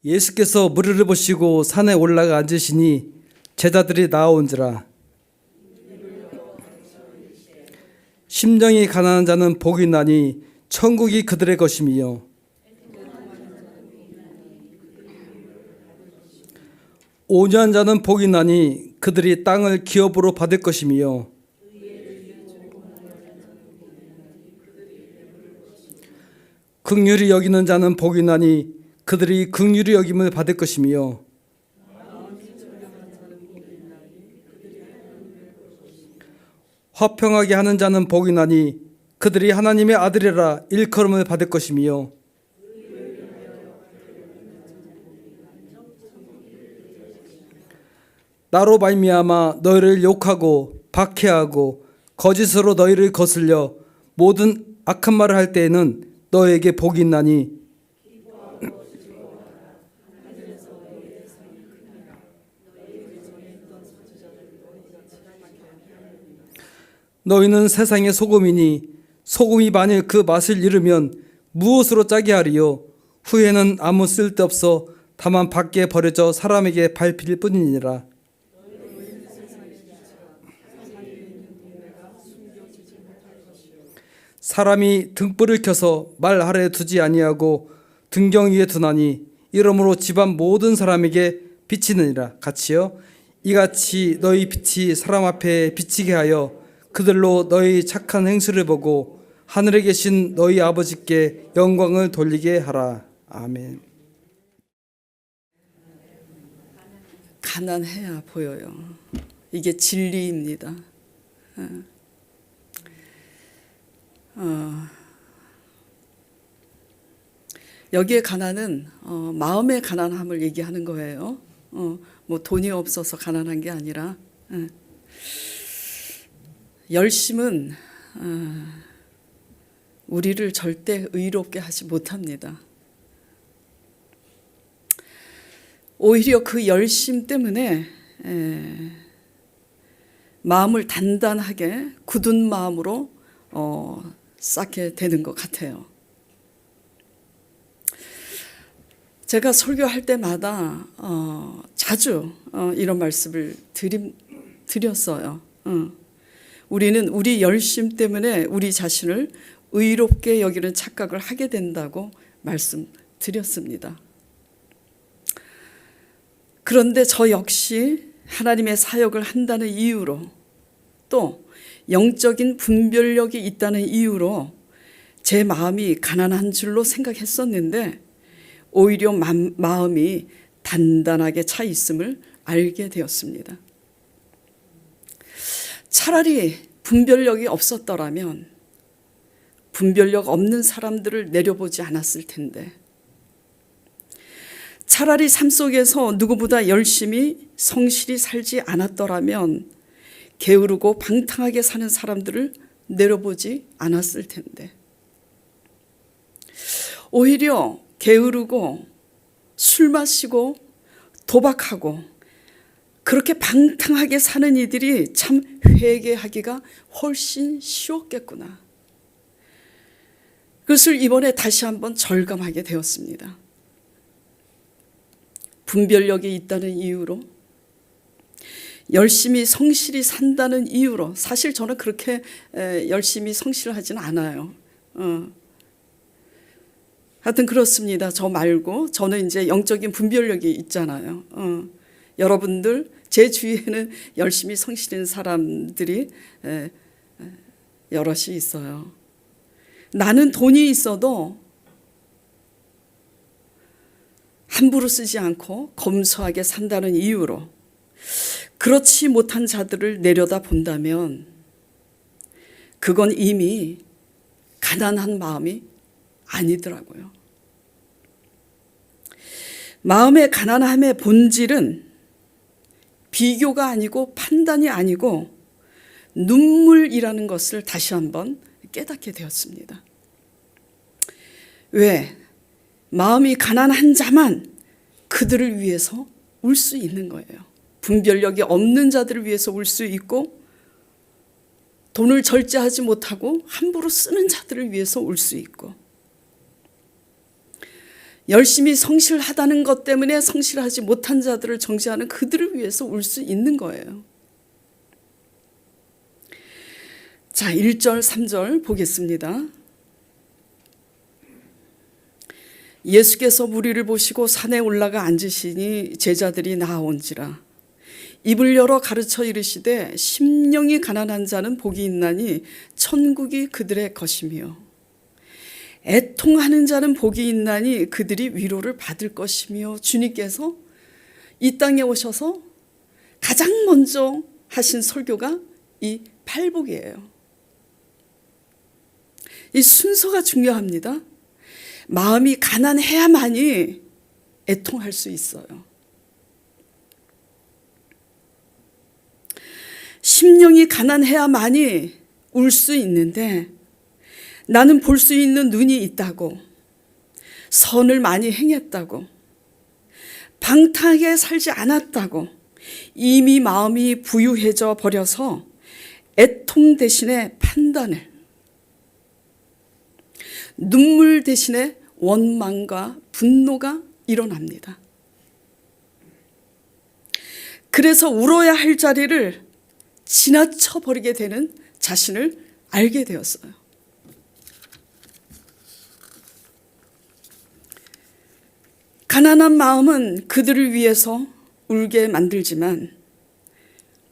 예수께서 무리를 보시고 산에 올라가 앉으시니 제자들이 나아온지라. 심령이 가난한 자는 복이 있나니 천국이 그들의 것임이요. 온유한 자는 복이 있나니 그들이 땅을 기업으로 받을 것임이요. 긍휼히 여기는 자는 복이 있나니 그들이 긍휼히 여김을 받을 것임이요. 화평하게 하는 자는 복이 나니 그들이 하나님의 아들이라 일컬음을 받을 것임이요. 나로 말미암아 너희를 욕하고 박해하고 거짓으로 너희를 거슬려 모든 악한 말을 할 때에는 너희에게 복이 있나니 너희는 세상의 소금이니 소금이 만일 그 맛을 잃으면 무엇으로 짜게 하리요. 후에는 아무 쓸데없어 다만 밖에 버려져 사람에게 밟힐 뿐이니라. 사람이 등불을 켜서 말 아래에 두지 아니하고 등경 위에 두나니 이러므로 집안 모든 사람에게 비치느니라. 같이요. 이같이 너희 빛이 사람 앞에 비치게 하여 그들로 너희 착한 행실을 보고 하늘에 계신 너희 아버지께 영광을 돌리게 하라. 아멘. 가난해야 보여요. 이게 진리입니다. 여기에 가난은 마음의 가난함을 얘기하는 거예요. 뭐 돈이 없어서 가난한 게 아니라 열심은 우리를 절대 의롭게 하지 못합니다. 오히려 그 열심 때문에 마음을 단단하게 굳은 마음으로 쌓게 되는 것 같아요. 제가 설교할 때마다 자주 이런 말씀을 드렸어요. 우리는 우리 열심 때문에 우리 자신을 의롭게 여기는 착각을 하게 된다고 말씀드렸습니다. 그런데 저 역시 하나님의 사역을 한다는 이유로 또 영적인 분별력이 있다는 이유로 제 마음이 가난한 줄로 생각했었는데 오히려 마음이 단단하게 차 있음을 알게 되었습니다. 차라리 분별력이 없었더라면 분별력 없는 사람들을 내려보지 않았을 텐데, 차라리 삶 속에서 누구보다 열심히 성실히 살지 않았더라면 게으르고 방탕하게 사는 사람들을 내려보지 않았을 텐데, 오히려 게으르고 술 마시고 도박하고 그렇게 방탕하게 사는 이들이 참 회개하기가 훨씬 쉬웠겠구나. 그것을 이번에 다시 한번 절감하게 되었습니다. 분별력이 있다는 이유로, 열심히 성실히 산다는 이유로, 사실 저는 그렇게 열심히 성실하지는 않아요. 하여튼 그렇습니다. 저 말고 저는 이제 영적인 분별력이 있잖아요. 여러분들 제 주위에는 열심히 성실한 사람들이 여럿이 있어요. 나는 돈이 있어도 함부로 쓰지 않고 검소하게 산다는 이유로 그렇지 못한 자들을 내려다 본다면 그건 이미 가난한 마음이 아니더라고요. 마음의 가난함의 본질은 비교가 아니고 판단이 아니고 눈물이라는 것을 다시 한번 깨닫게 되었습니다. 왜? 마음이 가난한 자만 그들을 위해서 울 수 있는 거예요. 분별력이 없는 자들을 위해서 울 수 있고, 돈을 절제하지 못하고 함부로 쓰는 자들을 위해서 울 수 있고, 열심히 성실하다는 것 때문에 성실하지 못한 자들을 정죄하는 그들을 위해서 울 수 있는 거예요. 자, 1절, 3절 보겠습니다. 예수께서 무리를 보시고 산에 올라가 앉으시니 제자들이 나아온지라. 입을 열어 가르쳐 이르시되 심령이 가난한 자는 복이 있나니 천국이 그들의 것이며 애통하는 자는 복이 있나니 그들이 위로를 받을 것이며, 주님께서 이 땅에 오셔서 가장 먼저 하신 설교가 이 팔복이에요. 이 순서가 중요합니다. 마음이 가난해야만이 애통할 수 있어요. 심령이 가난해야만이 울 수 있는데, 나는 볼 수 있는 눈이 있다고, 선을 많이 행했다고, 방탕하게 살지 않았다고 이미 마음이 부유해져 버려서 애통 대신에 판단을, 눈물 대신에 원망과 분노가 일어납니다. 그래서 울어야 할 자리를 지나쳐 버리게 되는 자신을 알게 되었어요. 가난한 마음은 그들을 위해서 울게 만들지만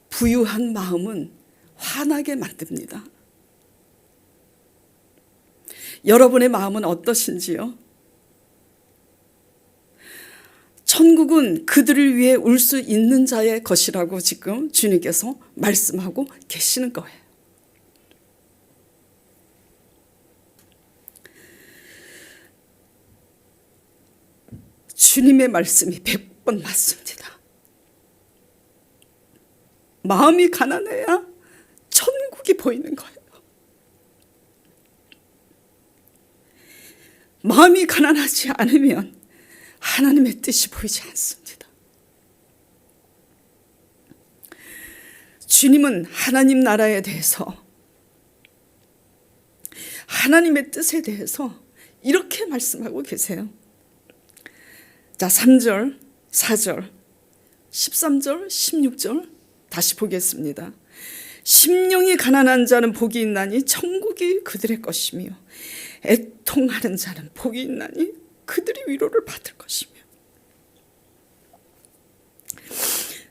부유한 마음은 화나게 만듭니다. 여러분의 마음은 어떠신지요? 천국은 그들을 위해 울 수 있는 자의 것이라고 지금 주님께서 말씀하고 계시는 거예요. 주님의 말씀이 100번 맞습니다. 마음이 가난해야 천국이 보이는 거예요. 마음이 가난하지 않으면 하나님의 뜻이 보이지 않습니다. 주님은 하나님 나라에 대해서, 하나님의 뜻에 대해서 이렇게 말씀하고 계세요. 자, 3절, 4절, 13절, 16절 다시 보겠습니다. 심령이 가난한 자는 복이 있나니 천국이 그들의 것이며 애통하는 자는 복이 있나니 그들이 위로를 받을 것이며,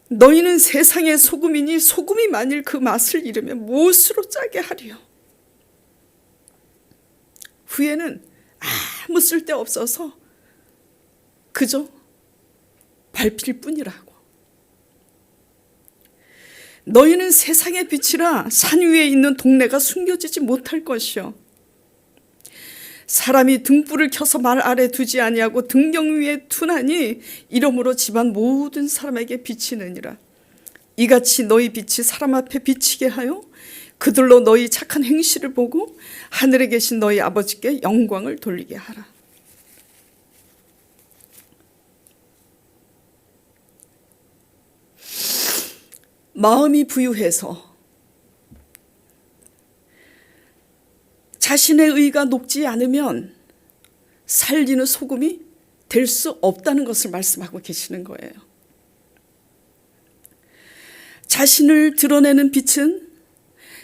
너희는 세상의 소금이니 소금이 만일 그 맛을 잃으면 무엇으로 짜게 하리요? 후에는 아무 쓸데없어서 그저 밟힐 뿐이라고. 너희는 세상의 빛이라 산 위에 있는 동네가 숨겨지지 못할 것이요, 사람이 등불을 켜서 말 아래 두지 아니하고 등경 위에 두나니 이러므로 집안 모든 사람에게 비치느니라. 이같이 너희 빛이 사람 앞에 비치게 하여 그들로 너희 착한 행실을 보고 하늘에 계신 너희 아버지께 영광을 돌리게 하라. 마음이 부유해서 자신의 의가 녹지 않으면 살리는 소금이 될 수 없다는 것을 말씀하고 계시는 거예요. 자신을 드러내는 빛은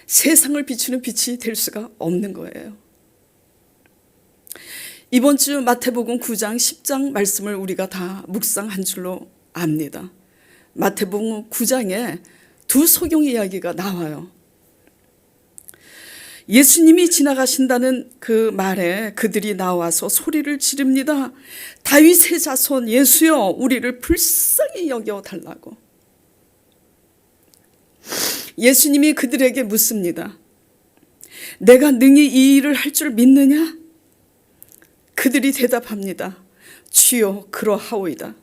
세상을 비추는 빛이 될 수가 없는 거예요. 이번 주 마태복음 9장 10장 말씀을 우리가 다 묵상한 줄로 압니다. 마태복음 9장에 두 소경 이야기가 나와요. 예수님이 지나가신다는 그 말에 그들이 나와서 소리를 지릅니다. 다윗의 자손 예수여, 우리를 불쌍히 여겨달라고. 예수님이 그들에게 묻습니다. 내가 능히 이 일을 할 줄 믿느냐? 그들이 대답합니다. 주여, 그러하오이다.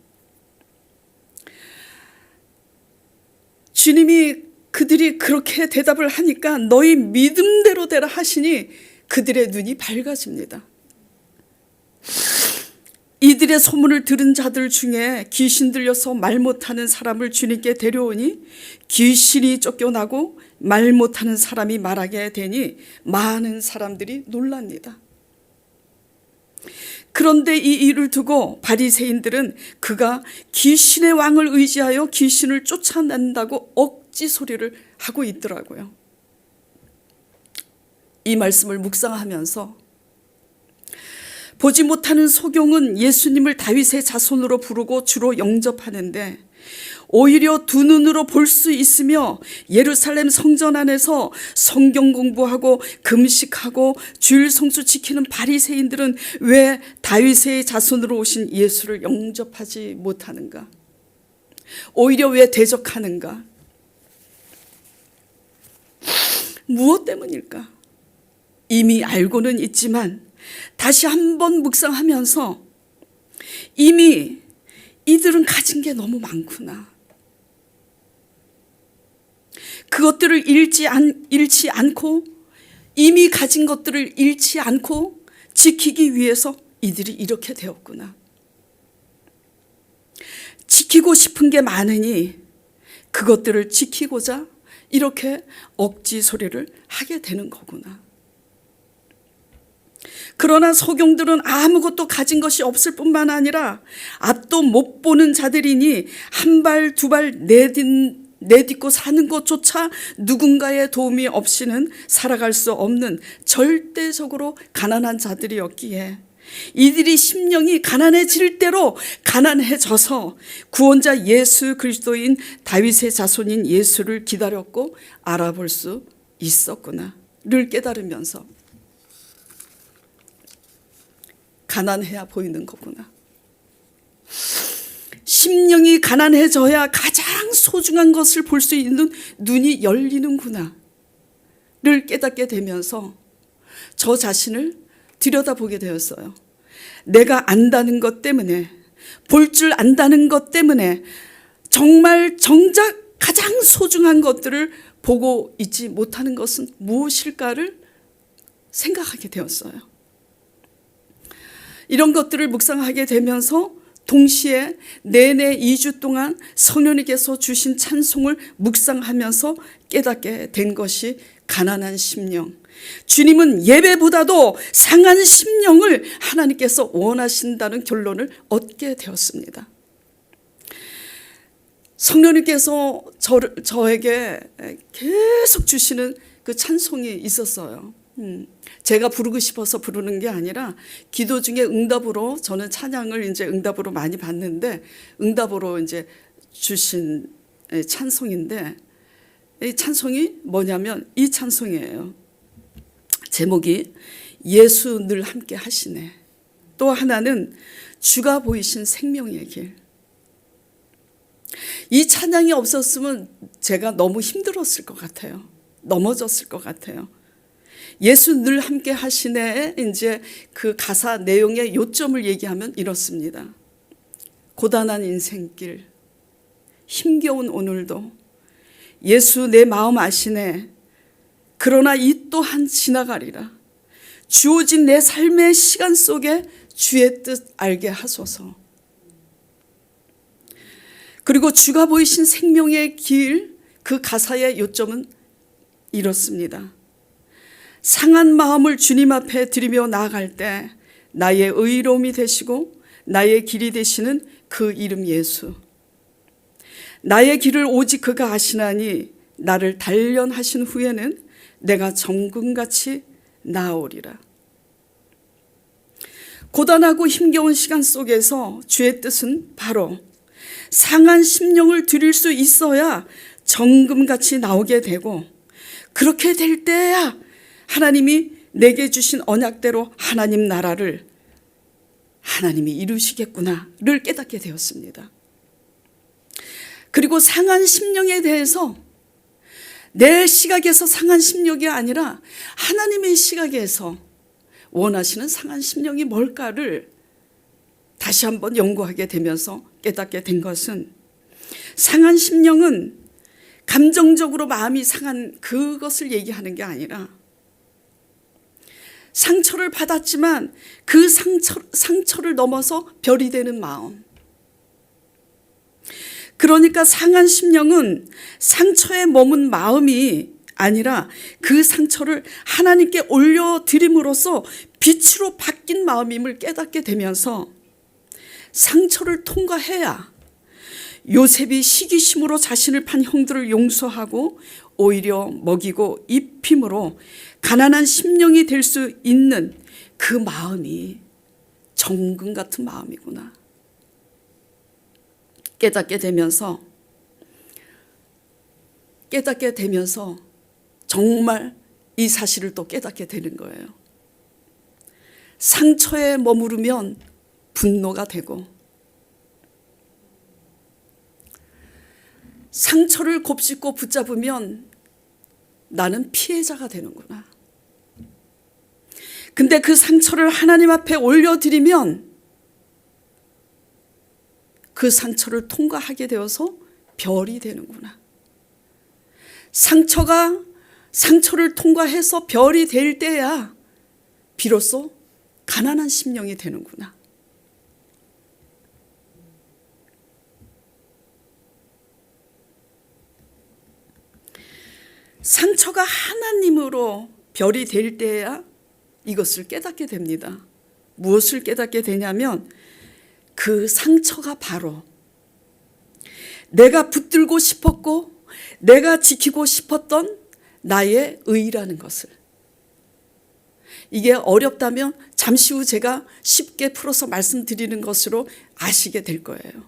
주님이 그들이 그렇게 대답을 하니까 너희 믿음대로 되라 하시니 그들의 눈이 밝아집니다. 이들의 소문을 들은 자들 중에 귀신 들려서 말 못하는 사람을 주님께 데려오니 귀신이 쫓겨나고 말 못하는 사람이 말하게 되니 많은 사람들이 놀랍니다. 그런데 이 일을 두고 바리새인들은 그가 귀신의 왕을 의지하여 귀신을 쫓아낸다고 억지 소리를 하고 있더라고요. 이 말씀을 묵상하면서 보지 못하는 소경은 예수님을 다윗의 자손으로 부르고 주로 영접하는데 오히려 두 눈으로 볼 수 있으며 예루살렘 성전 안에서 성경 공부하고 금식하고 주일 성수 지키는 바리새인들은 왜 다윗의 자손으로 오신 예수를 영접하지 못하는가? 오히려 왜 대적하는가? 무엇 때문일까? 이미 알고는 있지만 다시 한번 묵상하면서 이미 이들은 가진 게 너무 많구나. 그것들을 잃지 않고 이미 가진 것들을 잃지 않고 지키기 위해서 이들이 이렇게 되었구나. 지키고 싶은 게 많으니 그것들을 지키고자 이렇게 억지 소리를 하게 되는 거구나. 그러나 소경들은 아무것도 가진 것이 없을 뿐만 아니라 앞도 못 보는 자들이니 한 발 두 발 내딛고 사는 것조차 누군가의 도움이 없이는 살아갈 수 없는 절대적으로 가난한 자들이었기에 이들이 심령이 가난해질 대로 가난해져서 구원자 예수 그리스도인 다윗의 자손인 예수를 기다렸고 알아볼 수 있었구나를 깨달으면서 가난해야 보이는 거구나. 심령이 가난해져야 가장 소중한 것을 볼 수 있는 눈이 열리는구나 를 깨닫게 되면서 저 자신을 들여다보게 되었어요. 내가 안다는 것 때문에, 볼 줄 안다는 것 때문에 정말 정작 가장 소중한 것들을 보고 있지 못하는 것은 무엇일까를 생각하게 되었어요. 이런 것들을 묵상하게 되면서 동시에 내내 2주 동안 성령님께서 주신 찬송을 묵상하면서 깨닫게 된 것이 가난한 심령. 주님은 예배보다도 상한 심령을 하나님께서 원하신다는 결론을 얻게 되었습니다. 성령님께서 저에게 계속 주시는 그 찬송이 있었어요. 제가 부르고 싶어서 부르는 게 아니라 기도 중에 응답으로 저는 찬양을 이제 응답으로 많이 받는데 응답으로 이제 주신 찬송인데 이 찬송이 뭐냐면 이 찬송이에요. 제목이 예수 늘 함께 하시네. 또 하나는 주가 보이신 생명의 길. 이 찬양이 없었으면 제가 너무 힘들었을 것 같아요. 넘어졌을 것 같아요. 예수 늘 함께 하시네. 이제 그 가사 내용의 요점을 얘기하면 이렇습니다. 고단한 인생길, 힘겨운 오늘도 예수 내 마음 아시네. 그러나 이 또한 지나가리라. 주어진 내 삶의 시간 속에 주의 뜻 알게 하소서. 그리고 주가 보이신 생명의 길, 그 가사의 요점은 이렇습니다. 상한 마음을 주님 앞에 드리며 나아갈 때 나의 의로움이 되시고 나의 길이 되시는 그 이름 예수. 나의 길을 오직 그가 아시나니 나를 단련하신 후에는 내가 정금같이 나아오리라. 고단하고 힘겨운 시간 속에서 주의 뜻은 바로 상한 심령을 드릴 수 있어야 정금같이 나오게 되고 그렇게 될 때야 하나님이 내게 주신 언약대로 하나님 나라를 하나님이 이루시겠구나를 깨닫게 되었습니다. 그리고 상한 심령에 대해서 내 시각에서 상한 심령이 아니라 하나님의 시각에서 원하시는 상한 심령이 뭘까를 다시 한번 연구하게 되면서 깨닫게 된 것은 상한 심령은 감정적으로 마음이 상한 그것을 얘기하는 게 아니라 상처를 받았지만 그 상처를 넘어서 별이 되는 마음. 그러니까 상한 심령은 상처에 머문 마음이 아니라 그 상처를 하나님께 올려드림으로써 빛으로 바뀐 마음임을 깨닫게 되면서 상처를 통과해야 요셉이 시기심으로 자신을 판 형들을 용서하고 오히려 먹이고 입힘으로 가난한 심령이 될 수 있는 그 마음이 정금 같은 마음이구나 깨닫게 되면서 정말 이 사실을 또 깨닫게 되는 거예요. 상처에 머무르면 분노가 되고 상처를 곱씹고 붙잡으면 나는 피해자가 되는구나. 근데 그 상처를 하나님 앞에 올려드리면 그 상처를 통과하게 되어서 별이 되는구나. 상처를 통과해서 별이 될 때야 비로소 가난한 심령이 되는구나. 상처가 하나님으로 별이 될 때야 이것을 깨닫게 됩니다. 무엇을 깨닫게 되냐면 그 상처가 바로 내가 붙들고 싶었고 내가 지키고 싶었던 나의 의라는 것을. 이게 어렵다면 잠시 후 제가 쉽게 풀어서 말씀드리는 것으로 아시게 될 거예요.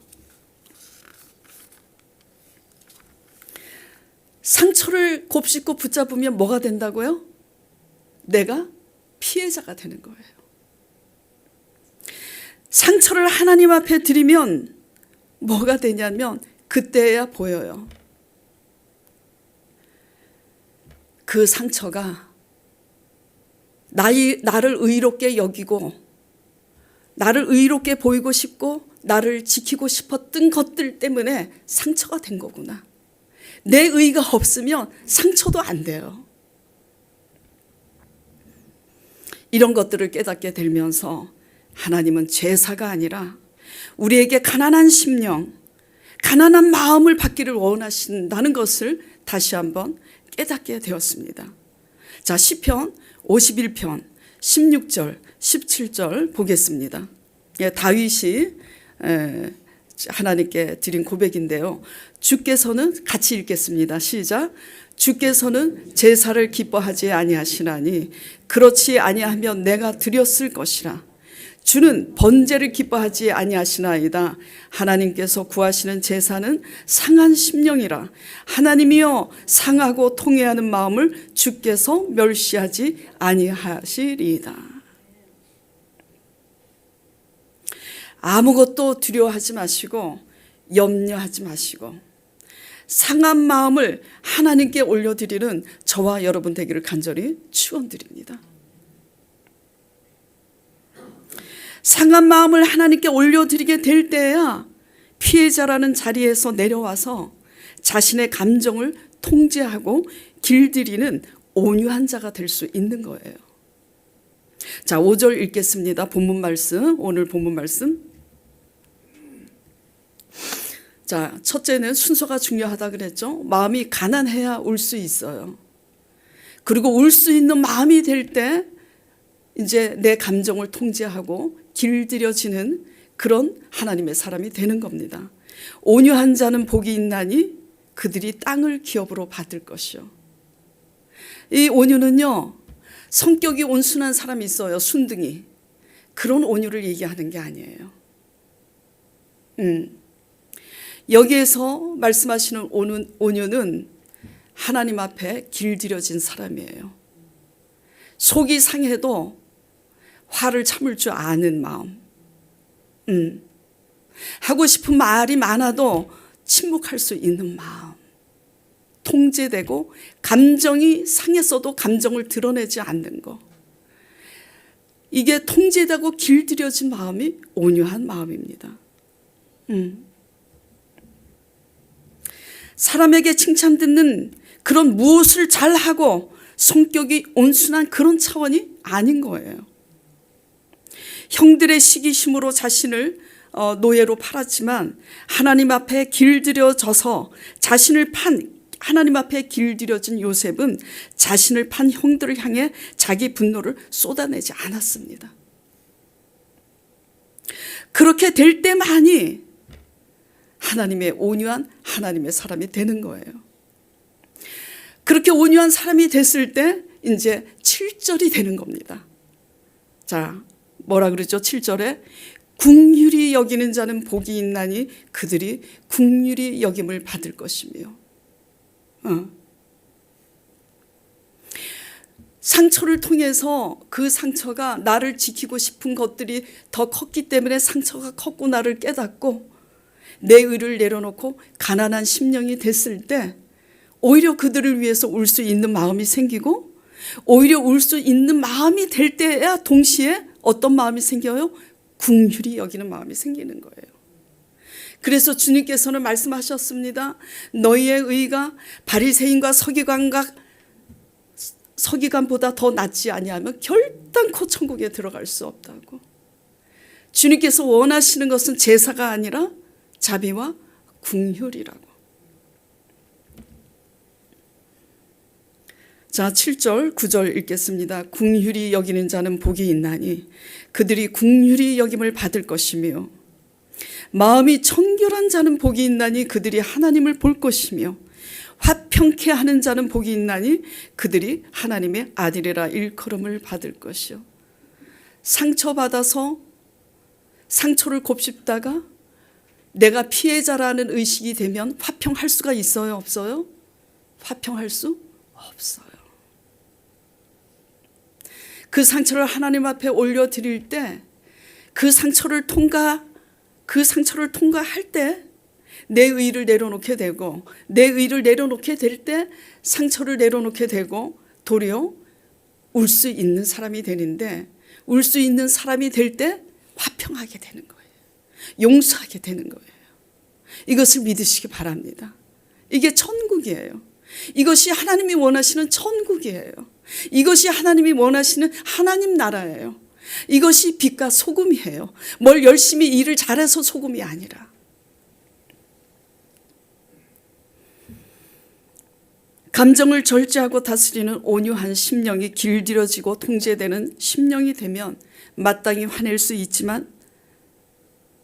상처를 곱씹고 붙잡으면 뭐가 된다고요? 내가 피해자가 되는 거예요. 상처를 하나님 앞에 드리면 뭐가 되냐면 그때야 보여요. 그 상처가 나를 의롭게 여기고 나를 의롭게 보이고 싶고 나를 지키고 싶었던 것들 때문에 상처가 된 거구나. 내 의가 없으면 상처도 안 돼요. 이런 것들을 깨닫게 되면서 하나님은 제사가 아니라 우리에게 가난한 심령, 가난한 마음을 받기를 원하신다는 것을 다시 한번 깨닫게 되었습니다. 자, 시편 51편 16절 17절 보겠습니다. 다윗이 하나님께 드린 고백인데요. 주께서는 같이 읽겠습니다. 시작. 주께서는 제사를 기뻐하지 아니하시나니 그렇지 아니하면 내가 드렸을 것이라. 주는 번제를 기뻐하지 아니하시나이다. 하나님께서 구하시는 제사는 상한 심령이라. 하나님이여 상하고 통회하는 마음을 주께서 멸시하지 아니하시리이다. 아무것도 두려워하지 마시고 염려하지 마시고 상한 마음을 하나님께 올려드리는 저와 여러분 되기를 간절히 축원드립니다. 상한 마음을 하나님께 올려드리게 될 때야 피해자라는 자리에서 내려와서 자신의 감정을 통제하고 길들이는 온유한 자가 될 수 있는 거예요. 자, 5절 읽겠습니다. 본문 말씀, 오늘 본문 말씀. 자, 첫째는 순서가 중요하다 그랬죠. 마음이 가난해야 울 수 있어요. 그리고 울 수 있는 마음이 될 때 이제 내 감정을 통제하고 길들여지는 그런 하나님의 사람이 되는 겁니다. 온유한 자는 복이 있나니 그들이 땅을 기업으로 받을 것이요. 이 온유는요, 성격이 온순한 사람이 있어요. 순둥이. 그런 온유를 얘기하는 게 아니에요. 여기에서 말씀하시는 온유는 하나님 앞에 길들여진 사람이에요. 속이 상해도 화를 참을 줄 아는 마음. 하고 싶은 말이 많아도 침묵할 수 있는 마음. 통제되고 감정이 상했어도 감정을 드러내지 않는 거. 이게 통제되고 길들여진 마음이 온유한 마음입니다. 사람에게 칭찬 듣는 그런 무엇을 잘하고 성격이 온순한 그런 차원이 아닌 거예요. 형들의 시기심으로 자신을 노예로 팔았지만 하나님 앞에 길들여져서 자신을 판 하나님 앞에 길들여진 요셉은 자신을 판 형들을 향해 자기 분노를 쏟아내지 않았습니다. 그렇게 될 때만이 하나님의 온유한 하나님의 사람이 되는 거예요. 그렇게 온유한 사람이 됐을 때 이제 7절이 되는 겁니다. 자, 뭐라 그러죠? 7절에 긍휼히 여기는 자는 복이 있나니 그들이 긍휼히 여김을 받을 것이며. 상처를 통해서 그 상처가 나를 지키고 싶은 것들이 더 컸기 때문에 상처가 컸고 나를 깨닫고 내 의를 내려놓고 가난한 심령이 됐을 때 오히려 그들을 위해서 울 수 있는 마음이 생기고 오히려 울 수 있는 마음이 될 때야 동시에 어떤 마음이 생겨요? 긍휼히 여기는 마음이 생기는 거예요. 그래서 주님께서는 말씀하셨습니다. 너희의 의가 바리새인과 서기관보다 더 낫지 아니하면 결단코 천국에 들어갈 수 없다고. 주님께서 원하시는 것은 제사가 아니라 자비와 긍휼이라고. 자, 7절 9절 읽겠습니다. 긍휼히 여기는 자는 복이 있나니 그들이 긍휼히 여김을 받을 것이며 마음이 청결한 자는 복이 있나니 그들이 하나님을 볼 것이며 화평케 하는 자는 복이 있나니 그들이 하나님의 아들이라 일컬음을 받을 것이요. 상처받아서 상처를 곱씹다가 내가 피해자라는 의식이 되면 화평할 수가 있어요? 없어요? 화평할 수 없어요. 그 상처를 하나님 앞에 올려드릴 때 그 상처를 통과할 때 내 의를 내려놓게 되고 내 의를 내려놓게 될 때 상처를 내려놓게 되고 도리어 울 수 있는 사람이 되는데 울 수 있는 사람이 될 때 화평하게 되는 거예요. 용서하게 되는 거예요. 이것을 믿으시기 바랍니다. 이게 천국이에요. 이것이 하나님이 원하시는 천국이에요. 이것이 하나님이 원하시는 하나님 나라예요. 이것이 빛과 소금이에요. 뭘 열심히 일을 잘해서 소금이 아니라. 감정을 절제하고 다스리는 온유한 심령이 길들여지고 통제되는 심령이 되면 마땅히 화낼 수 있지만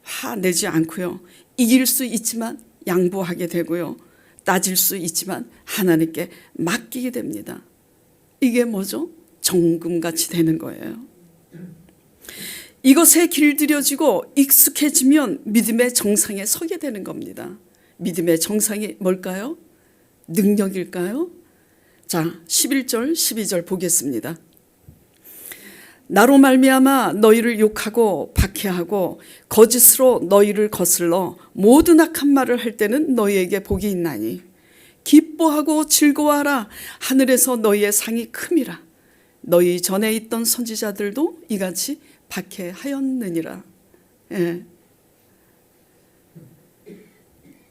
화내지 않고요. 이길 수 있지만 양보하게 되고요. 따질 수 있지만 하나님께 맡기게 됩니다. 이게 뭐죠? 정금같이 되는 거예요. 이것에 길들여지고 익숙해지면 믿음의 정상에 서게 되는 겁니다. 믿음의 정상이 뭘까요? 능력일까요? 자, 11절 12절 보겠습니다. 나로 말미암아 너희를 욕하고 박해하고 거짓으로 너희를 거슬러 모든 악한 말을 할 때는 너희에게 복이 있나니 기뻐하고 즐거워하라. 하늘에서 너희의 상이 큼이라. 너희 전에 있던 선지자들도 이같이 박해하였느니라. 예.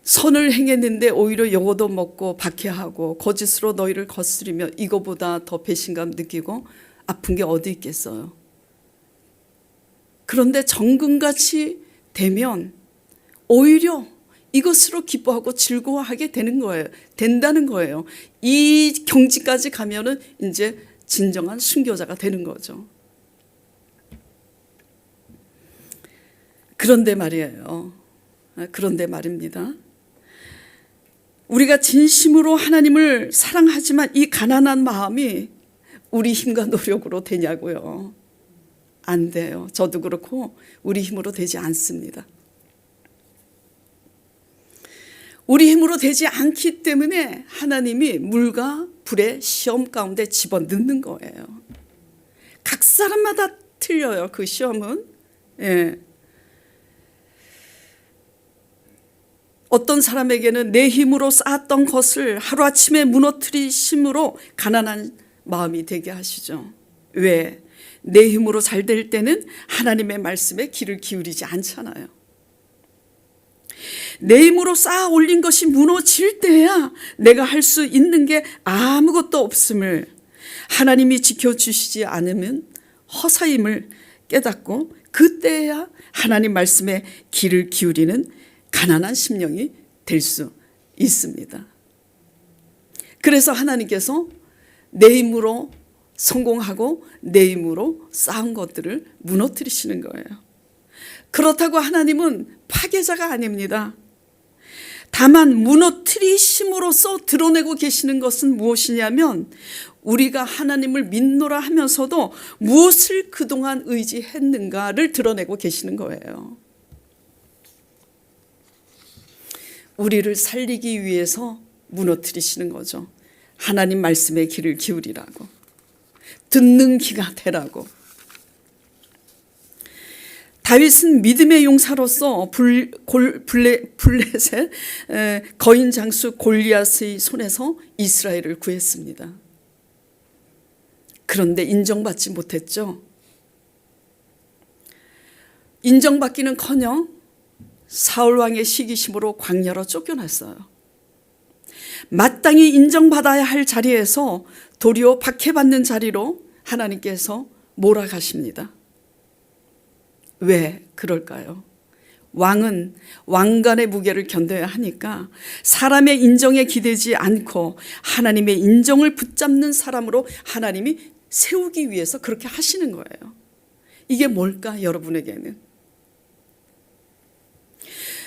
선을 행했는데 오히려 요거도 먹고 박해하고 거짓으로 너희를 거스리며 이거보다 더 배신감 느끼고 아픈 게 어디 있겠어요. 그런데 정금같이 되면 오히려 이것으로 기뻐하고 즐거워하게 되는 거예요. 된다는 거예요. 이 경지까지 가면은 이제 진정한 순교자가 되는 거죠. 그런데 말이에요. 그런데 말입니다. 우리가 진심으로 하나님을 사랑하지만 이 가난한 마음이 우리 힘과 노력으로 되냐고요. 안 돼요. 저도 그렇고 우리 힘으로 되지 않습니다. 우리 힘으로 되지 않기 때문에 하나님이 물과 불의 시험 가운데 집어넣는 거예요. 각 사람마다 틀려요. 그 시험은. 예. 어떤 사람에게는 내 힘으로 쌓았던 것을 하루아침에 무너뜨리심으로 가난한 마음이 되게 하시죠. 왜? 내 힘으로 잘 될 때는 하나님의 말씀에 귀를 기울이지 않잖아요. 내 힘으로 쌓아 올린 것이 무너질 때야 내가 할 수 있는 게 아무것도 없음을, 하나님이 지켜주시지 않으면 허사임을 깨닫고 그때야 하나님 말씀에 귀를 기울이는 가난한 심령이 될 수 있습니다. 그래서 하나님께서 내 힘으로 성공하고 내 힘으로 쌓은 것들을 무너뜨리시는 거예요. 그렇다고 하나님은 파괴자가 아닙니다. 다만 무너뜨리심으로써 드러내고 계시는 것은 무엇이냐면 우리가 하나님을 믿노라 하면서도 무엇을 그동안 의지했는가를 드러내고 계시는 거예요. 우리를 살리기 위해서 무너뜨리시는 거죠. 하나님 말씀에 귀를 기울이라고, 듣는 귀가 되라고. 다윗은 믿음의 용사로서 블레셋 거인 장수 골리앗의 손에서 이스라엘을 구했습니다. 그런데 인정받지 못했죠. 인정받기는커녕 사울 왕의 시기심으로 광야로 쫓겨났어요. 마땅히 인정받아야 할 자리에서 도리어 박해받는 자리로 하나님께서 몰아가십니다. 왜 그럴까요? 왕은 왕관의 무게를 견뎌야 하니까 사람의 인정에 기대지 않고 하나님의 인정을 붙잡는 사람으로 하나님이 세우기 위해서 그렇게 하시는 거예요. 이게 뭘까, 여러분에게는?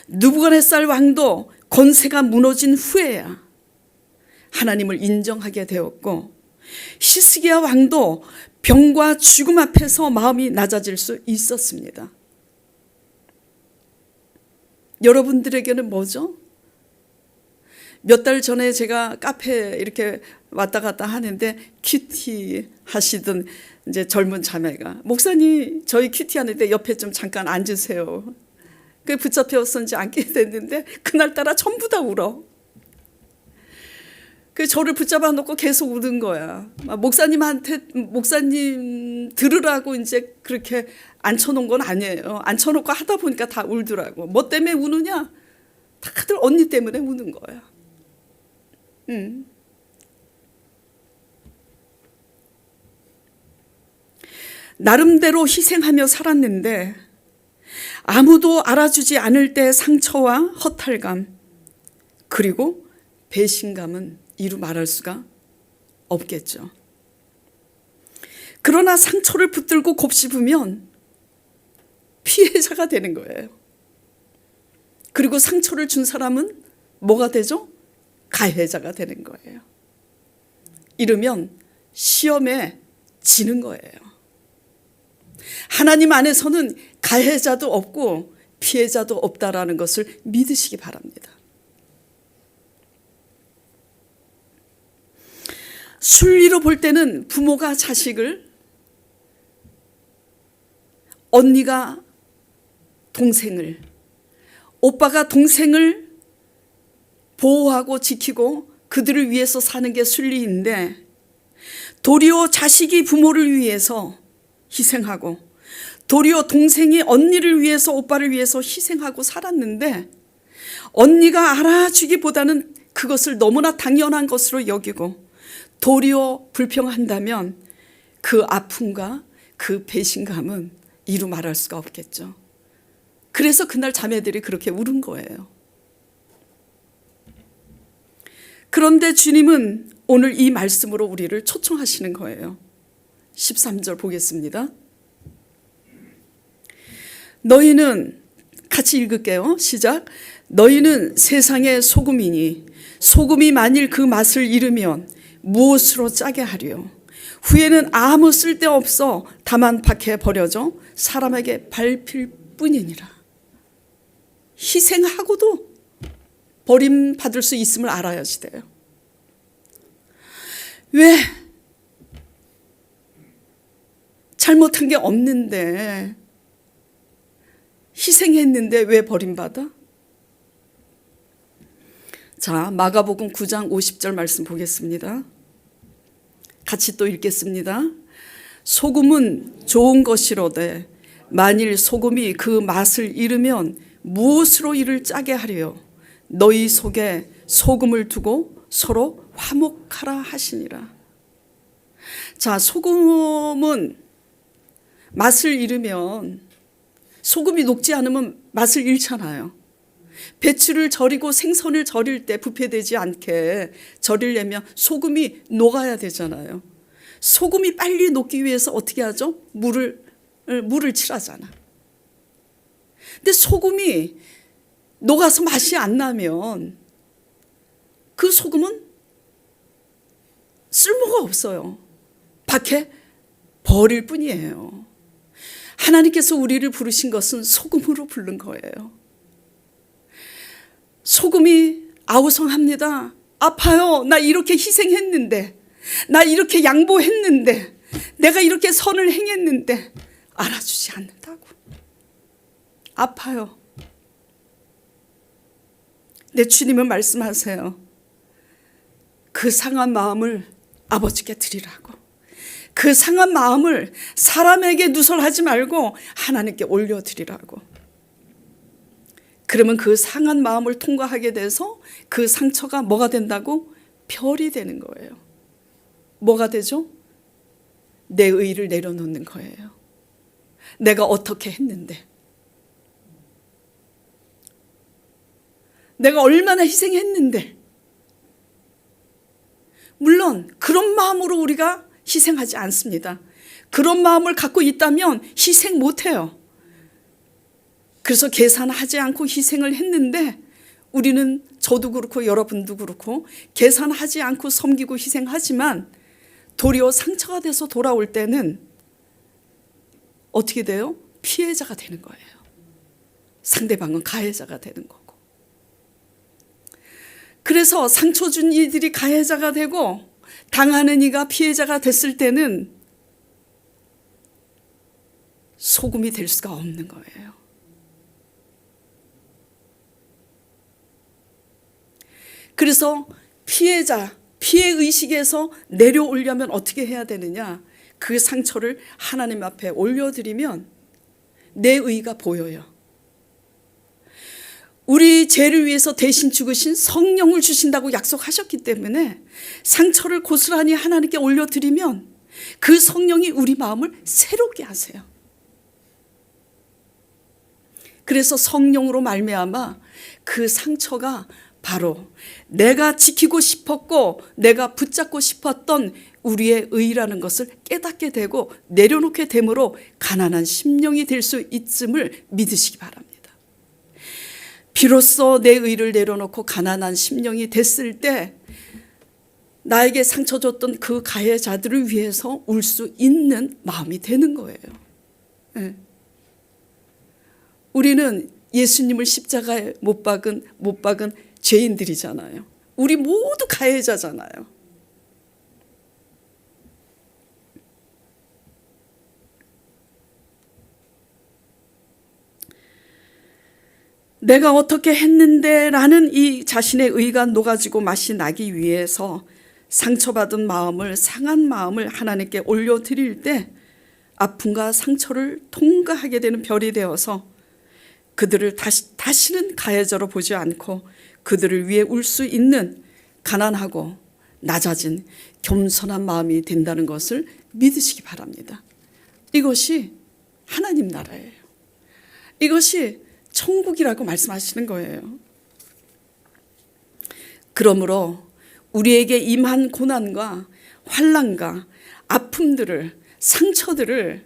느부갓네살 왕도 권세가 무너진 후에야 하나님을 인정하게 되었고, 히스기야 왕도 병과 죽음 앞에서 마음이 낮아질 수 있었습니다. 여러분들에게는 뭐죠? 몇 달 전에 제가 카페에 이렇게 왔다 갔다 하는데 큐티 하시던 이제 젊은 자매가, 목사님 저희 큐티 하는데 옆에 좀 잠깐 앉으세요. 그 붙잡혀서인지 앉게 됐는데 그날따라 전부 다 울어. 그 저를 붙잡아 놓고 계속 우는 거야. 목사님 들으라고 이제 그렇게 앉혀놓은 건 아니에요. 앉혀놓고 하다 보니까 다 울더라고. 뭐 때문에 우느냐? 다들 언니 때문에 우는 거야. 나름대로 희생하며 살았는데 아무도 알아주지 않을 때 상처와 허탈감, 그리고 배신감은 이루 말할 수가 없겠죠. 그러나 상처를 붙들고 곱씹으면 피해자가 되는 거예요. 그리고 상처를 준 사람은 뭐가 되죠? 가해자가 되는 거예요. 이러면 시험에 지는 거예요. 하나님 안에서는 가해자도 없고 피해자도 없다라는 것을 믿으시기 바랍니다. 순리로 볼 때는 부모가 자식을, 언니가 동생을, 오빠가 동생을 보호하고 지키고 그들을 위해서 사는 게 순리인데, 도리어 자식이 부모를 위해서 희생하고 도리어 동생이 언니를 위해서, 오빠를 위해서 희생하고 살았는데, 언니가 알아주기보다는 그것을 너무나 당연한 것으로 여기고 도리어 불평한다면 그 아픔과 그 배신감은 이루 말할 수가 없겠죠. 그래서 그날 자매들이 그렇게 울은 거예요. 그런데 주님은 오늘 이 말씀으로 우리를 초청하시는 거예요. 13절 보겠습니다. 너희는, 같이 읽을게요. 시작. 너희는 세상의 소금이니 소금이 만일 그 맛을 잃으면 무엇으로 짜게 하리요? 후에는 아무 쓸데없어 다만 밖에 버려져 사람에게 밟힐 뿐이니라. 희생하고도 버림받을 수 있음을 알아야지 돼요. 왜? 잘못한 게 없는데, 희생했는데 왜 버림받아? 자, 마가복음 9장 50절 말씀 보겠습니다. 같이 또 읽겠습니다. 소금은 좋은 것이로되 만일 소금이 그 맛을 잃으면 무엇으로 이를 짜게 하리요? 너희 속에 소금을 두고 서로 화목하라 하시니라. 자, 소금은 맛을 잃으면, 소금이 녹지 않으면 맛을 잃잖아요. 배추를 절이고 생선을 절일 때 부패되지 않게 절이려면 소금이 녹아야 되잖아요. 소금이 빨리 녹기 위해서 어떻게 하죠? 물을 칠하잖아. 근데 소금이 녹아서 맛이 안 나면 그 소금은 쓸모가 없어요. 밖에 버릴 뿐이에요. 하나님께서 우리를 부르신 것은 소금으로 부른 거예요. 소금이 아우성합니다. 아파요. 나 이렇게 희생했는데, 나 이렇게 양보했는데, 내가 이렇게 선을 행했는데 알아주지 않는다고. 아파요. 내 주님은 말씀하세요. 그 상한 마음을 아버지께 드리라고. 그 상한 마음을 사람에게 누설하지 말고 하나님께 올려드리라고. 그러면 그 상한 마음을 통과하게 돼서 그 상처가 뭐가 된다고? 별이 되는 거예요. 뭐가 되죠? 내 의의를 내려놓는 거예요. 내가 어떻게 했는데, 내가 얼마나 희생했는데. 물론 그런 마음으로 우리가 희생하지 않습니다. 그런 마음을 갖고 있다면 희생 못해요. 그래서 계산하지 않고 희생을 했는데, 우리는, 저도 그렇고 여러분도 그렇고 계산하지 않고 섬기고 희생하지만 도리어 상처가 돼서 돌아올 때는 어떻게 돼요? 피해자가 되는 거예요. 상대방은 가해자가 되는 거고. 그래서 상처 준 이들이 가해자가 되고 당하는 이가 피해자가 됐을 때는 소금이 될 수가 없는 거예요. 그래서 피해의식에서 내려오려면 어떻게 해야 되느냐? 그 상처를 하나님 앞에 올려드리면 내 의가 보여요. 우리 죄를 위해서 대신 죽으신 성령을 주신다고 약속하셨기 때문에 상처를 고스란히 하나님께 올려드리면 그 성령이 우리 마음을 새롭게 하세요. 그래서 성령으로 말미암아 그 상처가 바로 내가 지키고 싶었고 내가 붙잡고 싶었던 우리의 의라는 것을 깨닫게 되고 내려놓게 됨으로 가난한 심령이 될 수 있음을 믿으시기 바랍니다. 비로소 내 의를 내려놓고 가난한 심령이 됐을 때 나에게 상처 줬던 그 가해자들을 위해서 울 수 있는 마음이 되는 거예요. 네. 우리는 예수님을 십자가에 못 박은 죄인들이잖아요. 우리 모두 가해자잖아요. 내가 어떻게 했는데 라는 이 자신의 의가 녹아지고 맛이 나기 위해서 상처받은 마음을, 상한 마음을 하나님께 올려드릴 때 아픔과 상처를 통과하게 되는 별이 되어서 그들을 다시는 가해자로 보지 않고 그들을 위해 울 수 있는 가난하고 낮아진 겸손한 마음이 된다는 것을 믿으시기 바랍니다. 이것이 하나님 나라예요. 이것이 천국이라고 말씀하시는 거예요. 그러므로 우리에게 임한 고난과 환난과 아픔들을, 상처들을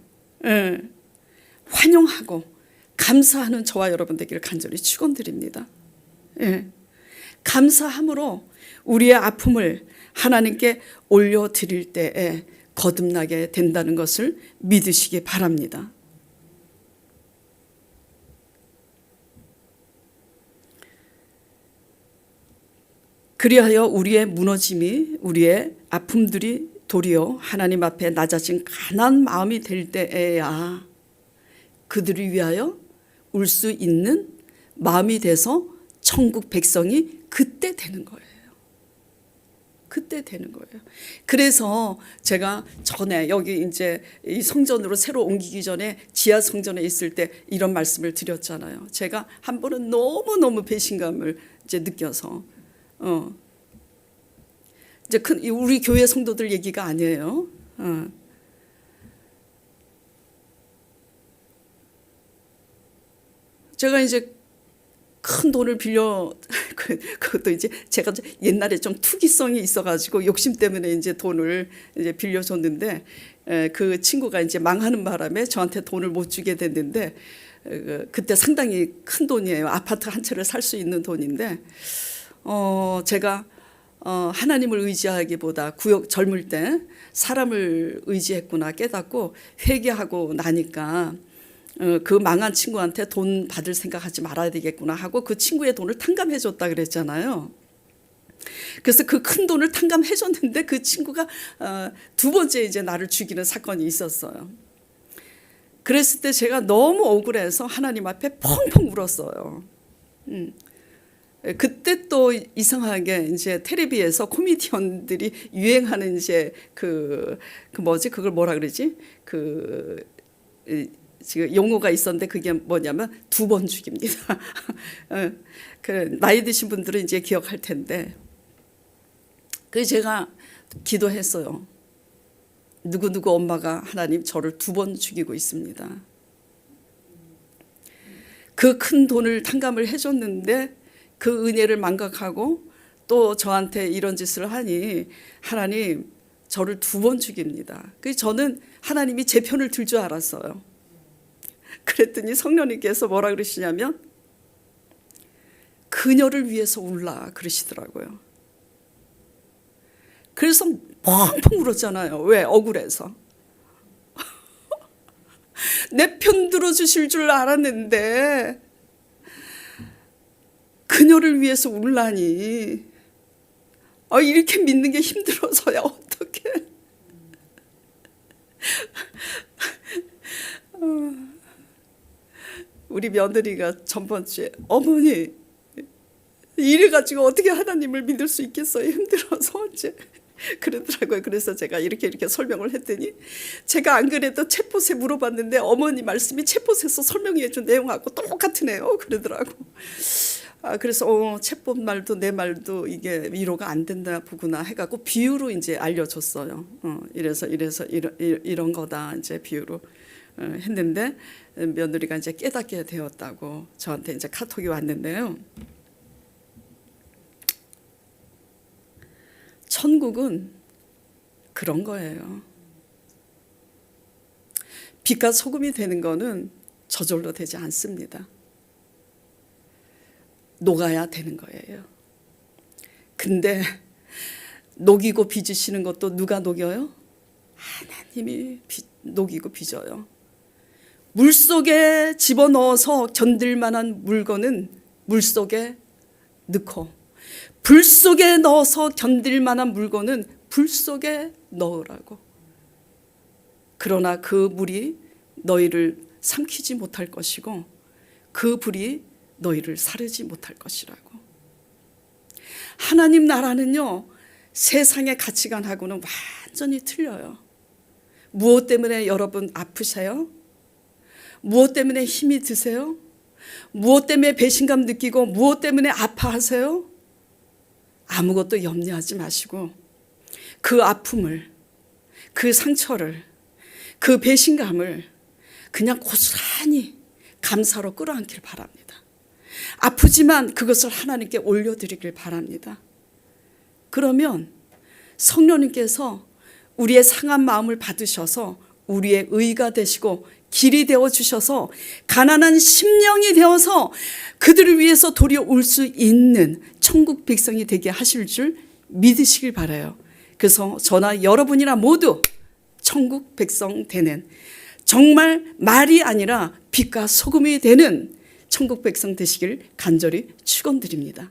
환영하고 감사하는 저와 여러분 되기를 간절히 축원드립니다. 감사함으로 우리의 아픔을 하나님께 올려드릴 때에 거듭나게 된다는 것을 믿으시기 바랍니다. 그리하여 우리의 무너짐이, 우리의 아픔들이 도리어 하나님 앞에 낮아진 가난한 마음이 될 때에야 그들을 위하여 울 수 있는 마음이 돼서 천국 백성이 그때 되는 거예요. 그때 되는 거예요. 그래서 제가 전에 여기 이제 이 성전으로 새로 옮기기 전에 지하 성전에 있을 때 이런 말씀을 드렸잖아요. 제가 한 번은 너무너무 배신감을 이제 느껴서 이제 우리 교회 성도들 얘기가 아니에요. 제가 이제 큰 돈을 빌려 그것도 이제 제가 옛날에 좀 투기성이 있어가지고 욕심 때문에 이제 돈을 이제 빌려줬는데 그 친구가 이제 망하는 바람에 저한테 돈을 못 주게 됐는데 그때 상당히 큰 돈이에요. 아파트 한 채를 살 수 있는 돈인데 제가 하나님을 의지하기보다 젊을 때 사람을 의지했구나 깨닫고 회개하고 나니까 그 망한 친구한테 돈 받을 생각하지 말아야 되겠구나 하고 그 친구의 돈을 탕감해 줬다 그랬잖아요. 그래서 그 큰 돈을 탕감해 줬는데 그 친구가 두 번째 이제 나를 죽이는 사건이 있었어요. 그랬을 때 제가 너무 억울해서 하나님 앞에 펑펑 울었어요. 그때 또 이상하게 이제 텔레비에서 코미디언들이 유행하는 이제 그걸 뭐라 그러지? 지금 용어가 있었는데 그게 뭐냐면 2번 죽입니다. 나이 드신 분들은 이제 기억할 텐데. 그래서 제가 기도했어요. 누구누구 엄마가 하나님 저를 2번 죽이고 있습니다. 그 큰 돈을 탕감을 해줬는데 그 은혜를 망각하고 또 저한테 이런 짓을 하니 하나님 저를 2번 죽입니다. 그래서 저는 하나님이 제 편을 들 줄 알았어요. 그랬더니 성령님께서 뭐라 그러시냐면 그녀를 위해서 울라 그러시더라고요. 그래서 펑펑 울었잖아요. 왜? 억울해서. 내 편 들어주실 줄 알았는데 그녀를 위해서 울라니 이렇게 믿는 게 힘들어서야 어떡해. 우리 며느리가 전번주에 어머니 이래가지고 어떻게 하나님을 믿을 수 있겠어요. 힘들어서 어째 그러더라고요. 그래서 제가 이렇게 설명을 했더니 제가 안 그래도 챗봇에 물어봤는데 어머니 말씀이 챗봇에서 설명해 준 내용하고 똑같으네요. 그러더라고. 그래서 챗봇 말도 내 말도 이게 위로가 안 된다 보구나 해갖고 비유로 이제 알려줬어요. 이래서 이런 거다 이제 비유로 했는데 며느리가 이제 깨닫게 되었다고 저한테 이제 카톡이 왔는데요. 천국은 그런 거예요. 빛과 소금이 되는 거는 저절로 되지 않습니다. 녹아야 되는 거예요. 근데 녹이고 빚으시는 것도 누가 녹여요? 하나님이 녹이고 빚어요. 물속에 집어넣어서 견딜 만한 물건은 물속에 넣고 불 속에 넣어서 견딜 만한 물건은 불 속에 넣으라고. 그러나 그 물이 너희를 삼키지 못할 것이고 그 불이 너희를 사르지 못할 것이라고. 하나님 나라는요 세상의 가치관하고는 완전히 틀려요. 무엇 때문에 여러분 아프세요? 무엇 때문에 힘이 드세요? 무엇 때문에 배신감 느끼고 무엇 때문에 아파하세요? 아무것도 염려하지 마시고 그 아픔을, 그 상처를, 그 배신감을 그냥 고스란히 감사로 끌어안길 바랍니다. 아프지만 그것을 하나님께 올려드리길 바랍니다. 그러면 성령님께서 우리의 상한 마음을 받으셔서 우리의 의가 되시고 길이 되어주셔서 가난한 심령이 되어서 그들을 위해서 도리어 울 수 있는 천국 백성이 되게 하실 줄 믿으시길 바라요. 그래서 저나 여러분이나 모두 천국 백성 되는 정말 말이 아니라 빛과 소금이 되는 천국 백성 되시길 간절히 축원드립니다.